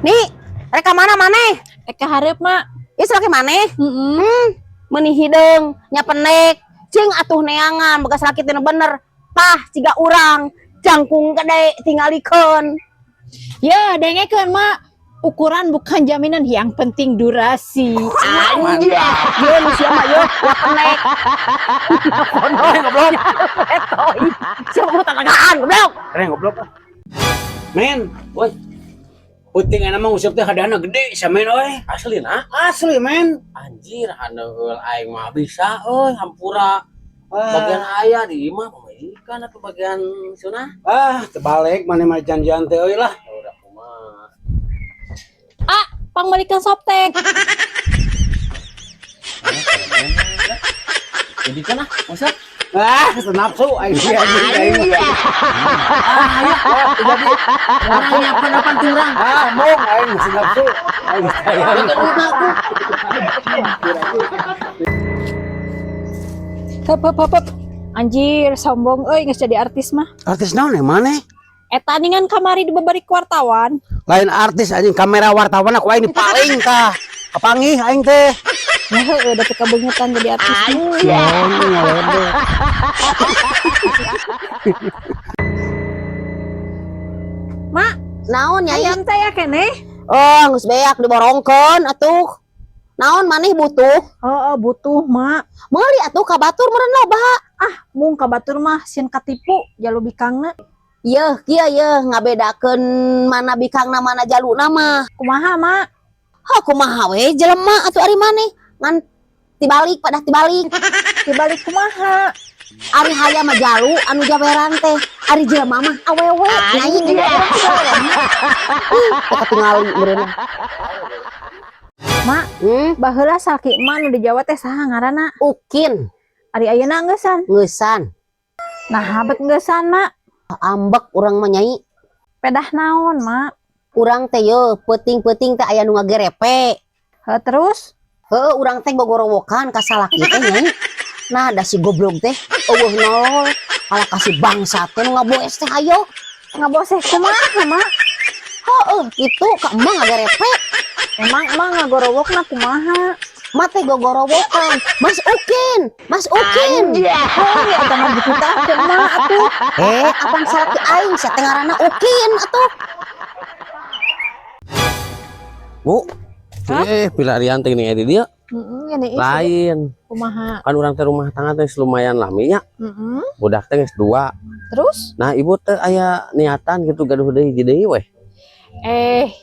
Nih, reka mana maneh? Eka hareup mak. Ieu laki maneh? Meuni hideung nya penek. Cing atuh neangan begas laki teh bener. Tah ciga urang jangkung gede tingalikeun. Ya dengekeun mak. Ukuran bukan jaminan, yang penting durasi. Anjir. Yo nu sia mah yo ya penek. Goblok, goblok. Etoy. Siapa lu tanagaan goblok. Goblok. Men, woi. Puting enak mah usap teh hadana gede sia men euy. Aslina? Asli men. Anjir, haneueul aing mah bisa euy hampura. Bagian aya di imah pamajikan atau bagian sunah? Terbalik mana mah janjian teh euy lah. Udah kumaha. Pangmalikan soptek. Jadi kan masa? Nafsu aing sih aing. Ayo. Jadi orang apa turang? Mong aing masih nafsu. Aing sayang. Hep. Anjir, sombong euy geus jadi artis mah. Artis naon maneh? Eta ningan kamari dibabari ku wartawan. Lain artis anjing kamera wartawan aku aing paling tah. Kepanggih aing teh. Nah, heueuh da teu kabeungetan jadi artis. Mak, Naon nyai? ayam teh ya keneh? Oh, geus beak diborongkeun atuh. Naon maneh butuh? Oh, butuh mak. Meuli atuh ka batur meureun loba. Mung ka batur mah sieun katipu jalu bikangna. Yeuh, kieu yeuh ngabedakeun mana bikangna mana jaluna mah. Kumaha mak? Hah, kumaha we jelema atuh ari maneh? Ngan tibalik padah tibalik. Dibalik kumaha? Ari haya mah jalu anu jaweran teh. Ari jelema mah awewe. Nyai juga urang jelema. Teka tingali meureun. Mak, baheula salaki emak nu di Jawa teh saha ngaranna? Ukin, Ari ayeuna geussan. ngeusan. Nah, habet geussan mak. Ambek urang mah nyai. Pedah naon mak? Urang teh yeuh peuting-peuting teh aya nu ngagerepe. Terus? Heuh, urang teh gogorowokan ka salaki teh nyai. Nah, da si goblok teh eueuh nolol. Ala kasih bangsa teh nu ngaboes teh hayo. Ngabose kumaha mak? Heuh, itu ka emang ngagerepe. Emang emak ngagorowokna kumaha? Mate gogorowokan. Mas Ukin, Mas Ukin. Oh, eta mah dititahkeun mak atuh. Apang salaki aing sia teh ngaranna Ukin atuh. Bu, pilarian teh nih di dia Heeh, ini lain. kumaha? Kan orang teh rumah tangga teh lumayan lami nya. Budak teh geus 2. Terus? Nah, ibu teh aya niatan gitu gaduh deui deui weh.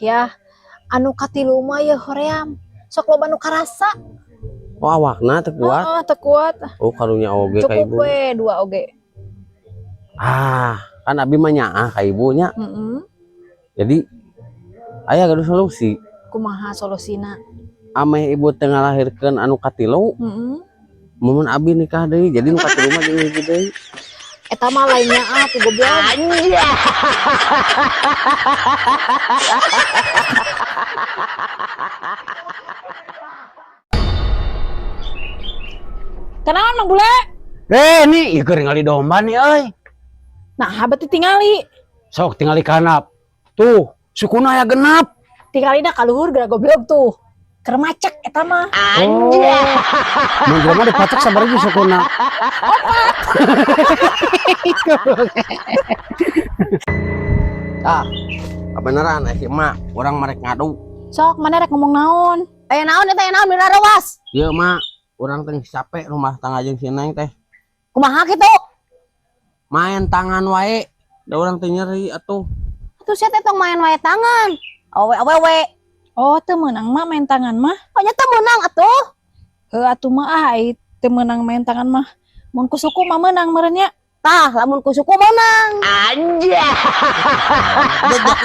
Ya anu katilu mah ya hoream. Sok loba nu karasa. Oh, awakna teh kuat. Heeh, teu kuat. Oh, karunya oge ka Cukup ibu. we 2 oge. Kan abi mah nyaah ka ibunya. Jadi aya gaduh solusi. Kumaha solusina? Ameh ibu teh ngalahirkeun anu katilu, mun abi nikah deui jadi nu katilu mah jeung hiji deui. Eta mah lainnya tuh goblok. Kenaon Mang Bule? Nih ieu keur ngali domba nih euy. Nah, habet ditingali. Sok tinggal ikanap. Tuh, sukuna aya genap. Tingalina ka luhur geura goblok tuh. Keur macek eta mah. Mun jelema dipacak sabaraha sukuna. Kebenaran si emak, orang merek ngadu. Sok mana rek ngomong naon? Aya naon eta aya naon mira rawas. Ieu mak, orang teh capek rumah tangga jeung si Neng teh. Kumaha kitu? Main tangan wae, da urang teh nyeri atuh. Atuh sia teh tong main wae tangan. Awewe. Oh, teu meunang mah main tangan mah. Oh nya teh meunang atuh. Atuh mah ai teu meunang main tangan mah. Mun ku suku mah meunang meureun nya. Tah, lamun ku suku meunang. Bejak